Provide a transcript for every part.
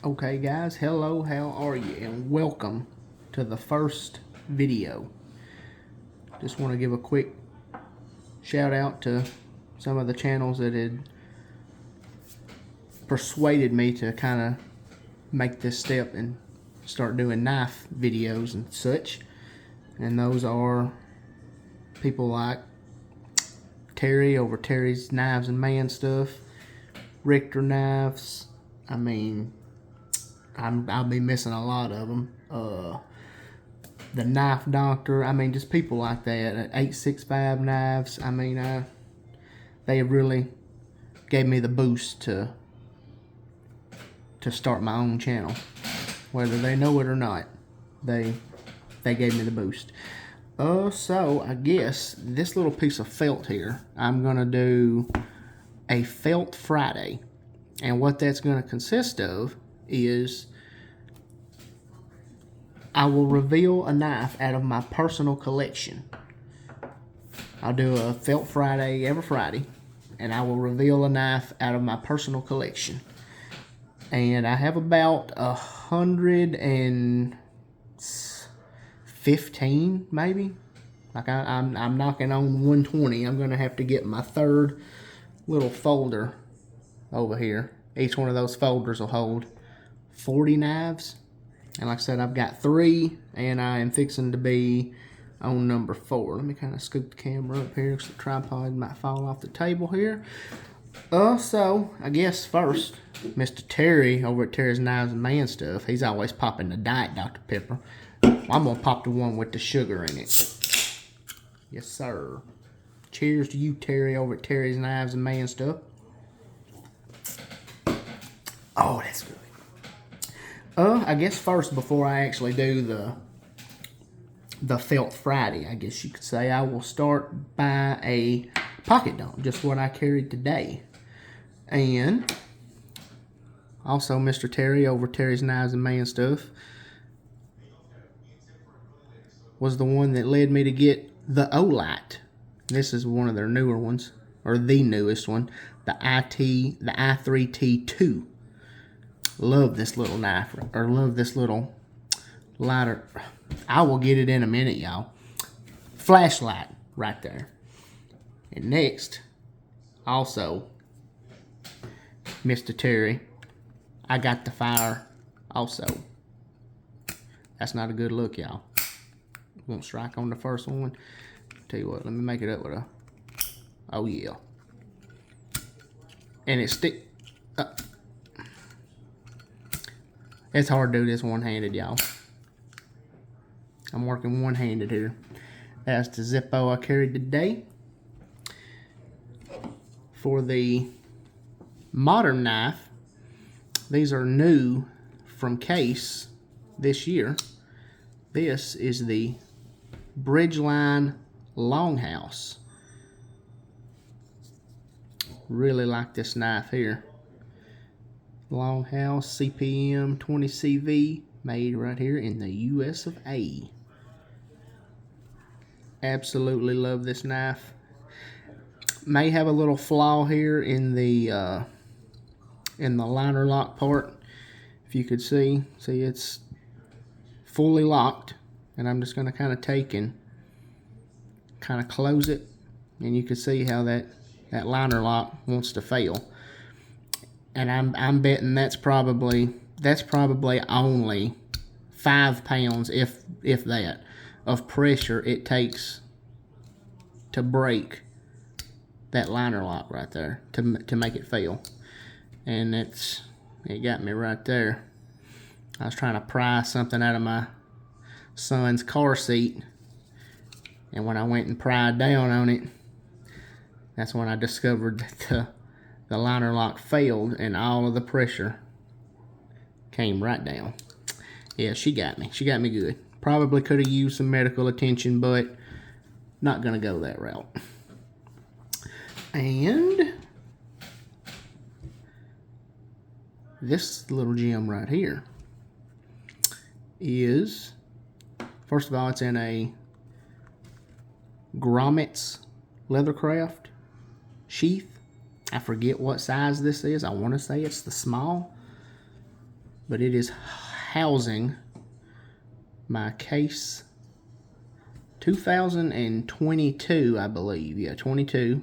Okay guys, hello, how are you? And welcome to the first video. Just want to give a quick shout out to some of the channels that had persuaded me to kind of make this step and start doing knife videos and such. And those are people like Terry over Terry's Knives and Man Stuff, Richter Knives. I mean, I'll be missing a lot of them. The Knife Doctor. I mean, just people like that. 865 Knives. I mean, they really gave me the boost to start my own channel. Whether they know it or not, they gave me the boost. So I guess this little piece of felt here, I'm gonna do a Felt Friday, and what that's gonna consist of is I will reveal a knife out of my personal collection. I'll do a Felt Friday every Friday, and I will reveal a knife out of my personal collection. And I have about 115, maybe. Like I'm knocking on 120. I'm gonna have to get my third little folder over here. Each one of those folders will hold 40 knives. And like I said, I've got 3, and I am fixing to be on number 4. Let me kind of scoop the camera up here because the tripod might fall off the table here. So, I guess first, Mr. Terry over at Terry's Knives and Man Stuff, he's always popping the Diet Dr. Pepper. I'm going to pop the one with the sugar in it. Yes, sir. Cheers to you, Terry, over at Terry's Knives and Man Stuff. Oh, that's good. I guess first, before I actually do the Felt Friday, I guess you could say, I will start by a pocket dome, just what I carried today. And also Mr. Terry over Terry's Knives and Man Stuff was the one that led me to get the Olight. This is one of their newer ones, or the newest one, the i3T2. Love this little knife, or love this little lighter. I will get it in a minute, y'all. Flashlight right there. And next, also, Mr. Terry, I got the fire also. That's not a good look, y'all. Won't strike on the first one. Tell you what, let me make it up with a, oh yeah. And it stick. It's hard to do this one-handed, y'all. I'm working one-handed here. That's the Zippo I carried today. For the modern knife, these are new from Case this year. This is the Bridgeline Longhouse. Really like this knife here. Longhouse CPM 20CV, made right here in the US of A. Absolutely love this knife. May have a little flaw here in the liner lock part. If you could see it's fully locked, and I'm just going to kind of take and kind of close it, and you can see how that liner lock wants to fail. And I'm betting that's probably only 5 pounds, if that, of pressure it takes to break that liner lock right there to make it fail. And it got me right there. I was trying to pry something out of my son's car seat, and when I went and pried down on it, that's when I discovered that the liner lock failed and all of the pressure came right down. Yeah, she got me. She got me good. Probably could have used some medical attention, but not going to go that route. And this little gem right here is, first of all, it's in a Grommets Leathercraft sheath. I forget what size this is. I want to say it's the small. but it is housing my case 2022, I believe. Yeah, 22.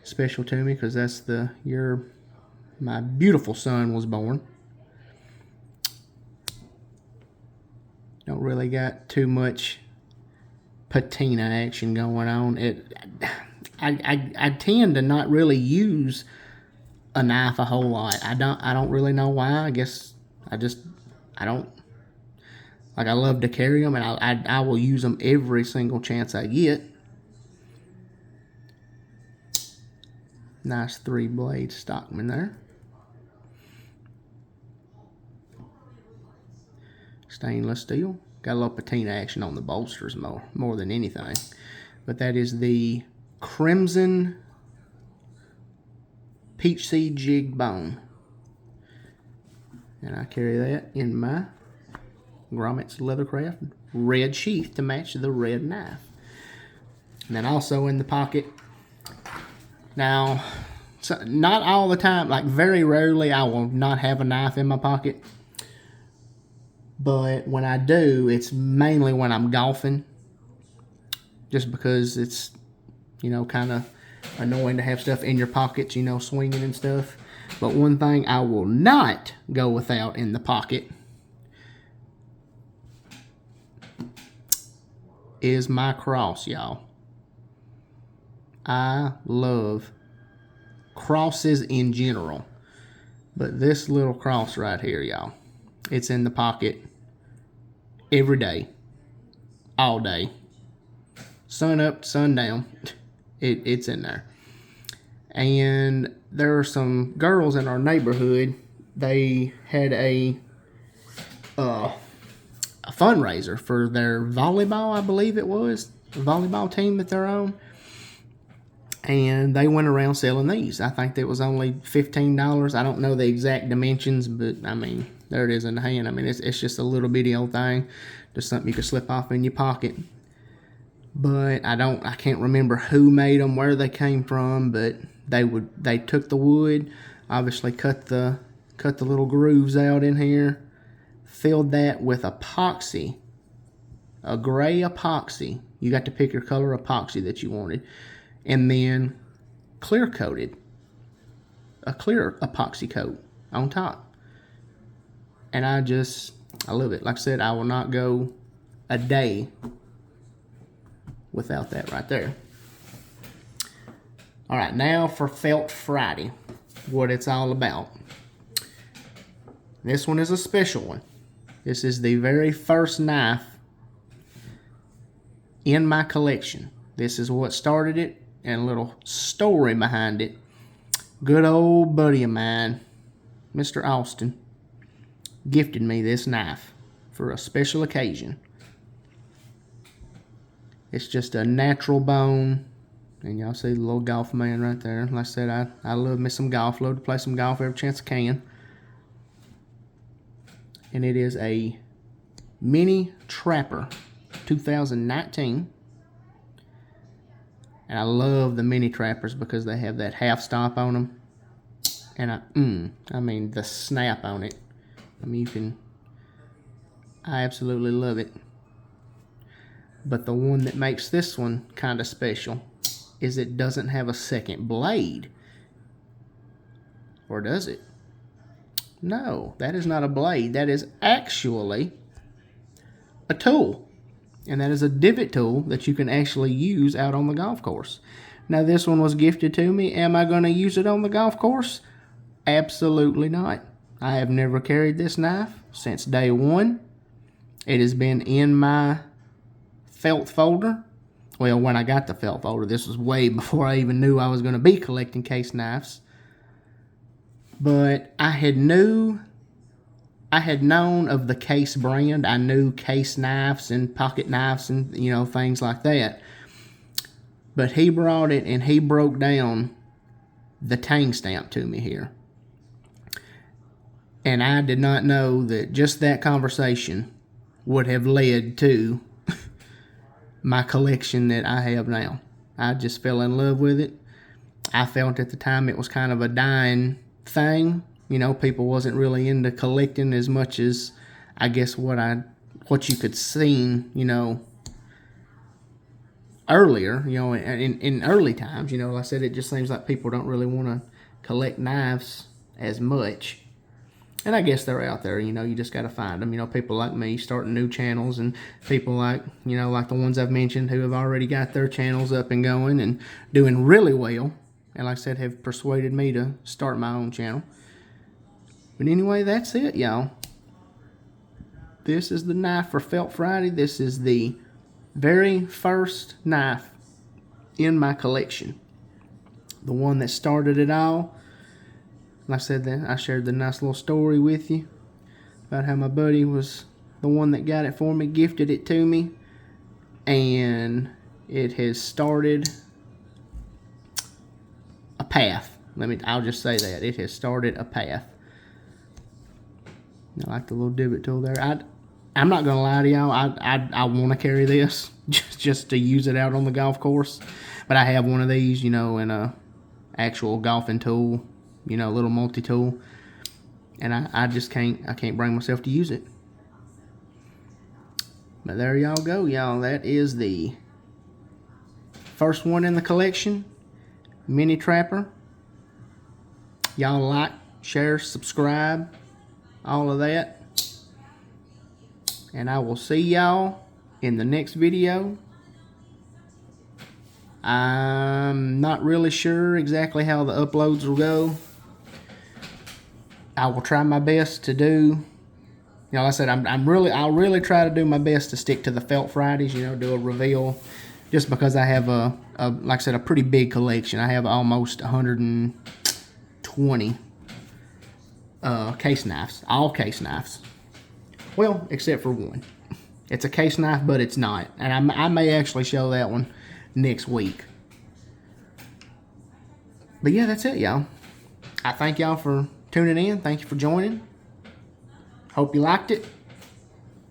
Special to me because that's the year my beautiful son was born. Don't really got too much patina action going on. I tend to not really use a knife a whole lot. I don't really know why. I guess I don't like. I love to carry them, and I will use them every single chance I get. Nice 3-blade Stockman there. Stainless steel. Got a little patina action on the bolsters more than anything. But that is the Crimson Peach Seed Jig Bone. And I carry that in my Grommets Leathercraft red sheath to match the red knife. And then also in the pocket. Now, so not all the time, like very rarely I will not have a knife in my pocket. But when I do, it's mainly when I'm golfing. Just because it's, kind of annoying to have stuff in your pockets, swinging and stuff. But one thing I will not go without in the pocket is my cross, y'all. I love crosses in general. But this little cross right here, y'all, it's in the pocket every day, all day, sun up, sun down. It's in there. And there are some girls in our neighborhood. They had a fundraiser for their volleyball, I believe it was, a volleyball team that they're on. And they went around selling these. I think it was only $15. I don't know the exact dimensions, but I mean, there it is in the hand. I mean, it's just a little bitty old thing, just something you could slip off in your pocket. But I can't remember who made them, where they came from, but they took the wood, obviously cut the little grooves out in here, filled that with epoxy, a gray epoxy. You got to pick your color epoxy that you wanted, and then clear coated, a clear epoxy coat on top. And I love it. Like I said, I will not go a day without that right there. All right, now for Felt Friday, what it's all about. This one is a special one. This is the very first knife in my collection. This is what started it, and a little story behind it. Good old buddy of mine, Mr. Austin, gifted me this knife for a special occasion. It's just a natural bone. And y'all see the little golf man right there. Like I said, I love me some golf. Love to play some golf every chance I can. And it is a Mini Trapper 2019. And I love the Mini Trappers because they have that half stop on them. And I mean, the snap on it. I mean, I absolutely love it. But the one that makes this one kind of special is it doesn't have a second blade. Or does it? No, that is not a blade. That is actually a tool. And that is a divot tool that you can actually use out on the golf course. Now, this one was gifted to me. Am I going to use it on the golf course? Absolutely not. I have never carried this knife since day one. It has been in my felt folder. Well, when I got the felt folder, this was way before I even knew I was going to be collecting case knives. But I had known of the Case brand. I knew Case knives and pocket knives and, things like that. But he brought it and he broke down the Tang stamp to me here. And I did not know that just that conversation would have led to my collection that I have now. I just fell in love with it. I felt at the time it was kind of a dying thing. You know, people wasn't really into collecting as much as I guess what you could see, you know, earlier, you know, in early times. You know, like I said, it just seems like people don't really want to collect knives as much. And I guess they're out there, you know, you just got to find them. You know, people like me starting new channels, and people like, you know, like the ones I've mentioned who have already got their channels up and going and doing really well. And like I said, have persuaded me to start my own channel. But anyway, that's it, y'all. This is the knife for Felt Friday. This is the very first knife in my collection. The one that started it all. Like I said, I shared the nice little story with you about how my buddy was the one that got it for me, gifted it to me, and it has started a path. I'll just say that it has started a path. I like the little divot tool there. I'm not gonna lie to y'all. I want to carry this just to use it out on the golf course, but I have one of these, you know, in a actual golfing tool. You know, a little multi-tool, and I just can't bring myself to use it. But there y'all go, y'all. That is the first one in the collection, Mini Trapper. Y'all like, share, subscribe, all of that, and I will see y'all in the next video. I'm not really sure exactly how the uploads will go. I will try my best to do, you know, like I said, I'll really try to do my best to stick to the Felt Fridays, you know, do a reveal, just because I have like I said, a pretty big collection. I have almost 120 case knives, all case knives. Well, except for one. It's a case knife, but it's not. And I may actually show that one next week. But yeah, that's it, y'all. I thank y'all for tuning in. Thank you for joining. Hope you liked it.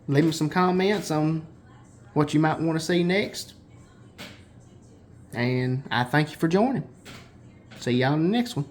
Leave me some comments on what you might want to see next. And I thank you for joining. See y'all in the next one.